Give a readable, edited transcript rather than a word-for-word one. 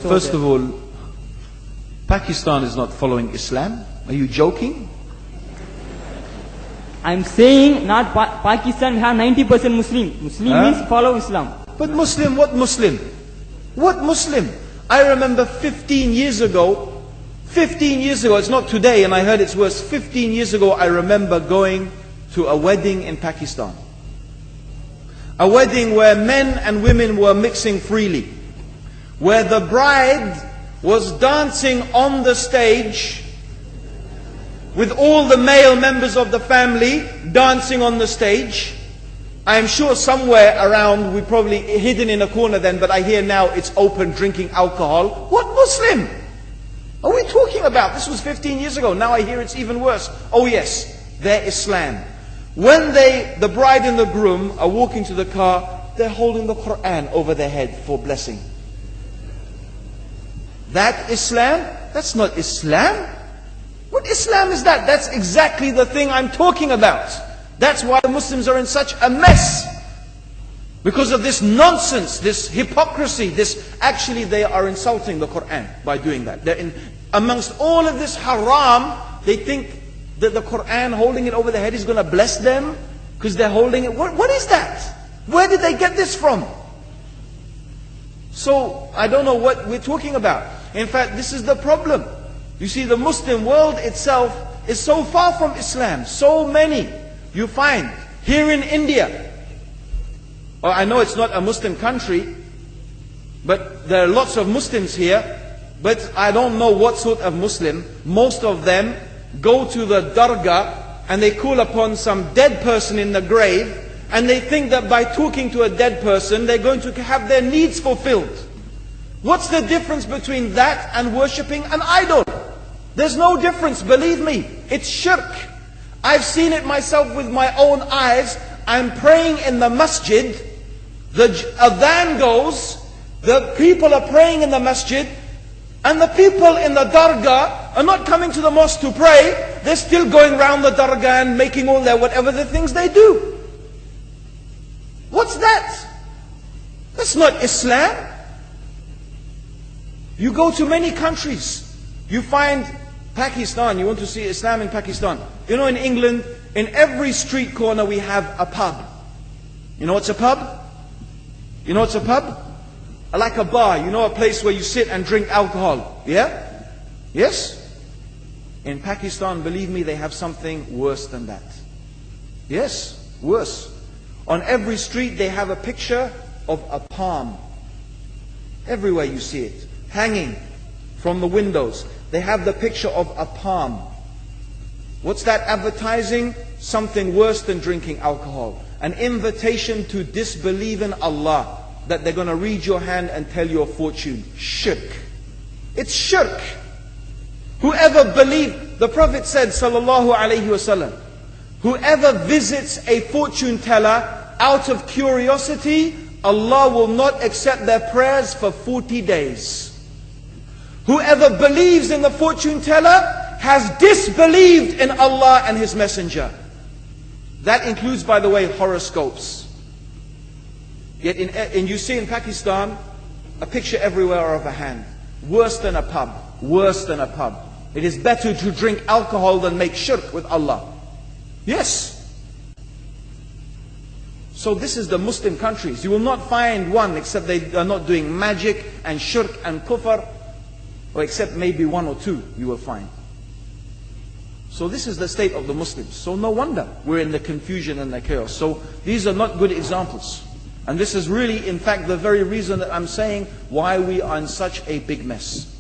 First of all, Pakistan is not following Islam. Are you joking? I'm saying not Pakistan, we have 90% Muslim. Muslim means follow Islam. But Muslim, what Muslim? What Muslim? I remember 15 years ago, it's not today and I heard it's worse. 15 years ago I remember going to a wedding in Pakistan. A wedding where men and women were mixing freely. Where the bride was dancing on the stage with all the male members of the family dancing on the stage. I am sure somewhere around, we probably hidden in a corner then, but I hear now it's open, drinking alcohol. What Muslim are we talking about? This was 15 years ago. Now I hear it's even worse. Oh yes, they're Islam. When the bride and the groom are walking to the car, they're holding the Quran over their head for blessing. That Islam? That's not Islam. What Islam is that? That's exactly the thing I'm talking about. That's why the Muslims are in such a mess. Because of this nonsense, this hypocrisy, actually they are insulting the Quran by doing that. Amongst all of this haram, they think that the Quran, holding it over their head, is going to bless them because they're holding it. What is that? Where did they get this from? So, I don't know what we're talking about. In fact, this is the problem. You see, the Muslim world itself is so far from Islam. So many you find here in India. Well, I know it's not a Muslim country, but there are lots of Muslims here. But I don't know what sort of Muslim. Most of them go to the dargah and they call upon some dead person in the grave, and they think that by talking to a dead person they're going to have their needs fulfilled. What's the difference between that and worshipping an idol? There's no difference, believe me. It's shirk. I've seen it myself with my own eyes. I'm praying in the masjid. The adhan goes. The people are praying in the masjid. And the people in the dargah are not coming to the mosque to pray. They're still going around the dargah and making all their whatever the things they do. What's that? That's not Islam. You go to many countries. You find Pakistan, you want to see Islam in Pakistan. You know, in England, in every street corner we have a pub. You know what's a pub? You know what's a pub? Like a bar, you know, a place where you sit and drink alcohol. Yeah? Yes? In Pakistan, believe me, they have something worse than that. Yes, worse. On every street they have a picture of a palm. Everywhere you see it, hanging from the windows. They have the picture of a palm. What's that advertising? Something worse than drinking alcohol. An invitation to disbelieve in Allah. That they're going to read your hand and tell your fortune. Shirk. It's shirk. Whoever believes, the Prophet said, sallallahu alaihi wasallam, whoever visits a fortune teller out of curiosity, Allah will not accept their prayers for 40 days. Whoever believes in the fortune teller has disbelieved in Allah and His Messenger. That includes, by the way, horoscopes. Yet and you see in Pakistan a picture everywhere of a hand. Worse than a pub. Worse than a pub. It is better to drink alcohol than make shirk with Allah. Yes. So this is the Muslim countries. You will not find one except they are not doing magic and shirk and kufr, or except maybe one or two you will find. So this is the state of the Muslims. So no wonder we're in the confusion and the chaos. So these are not good examples. And this is really, in fact, the very reason that I'm saying why we are in such a big mess.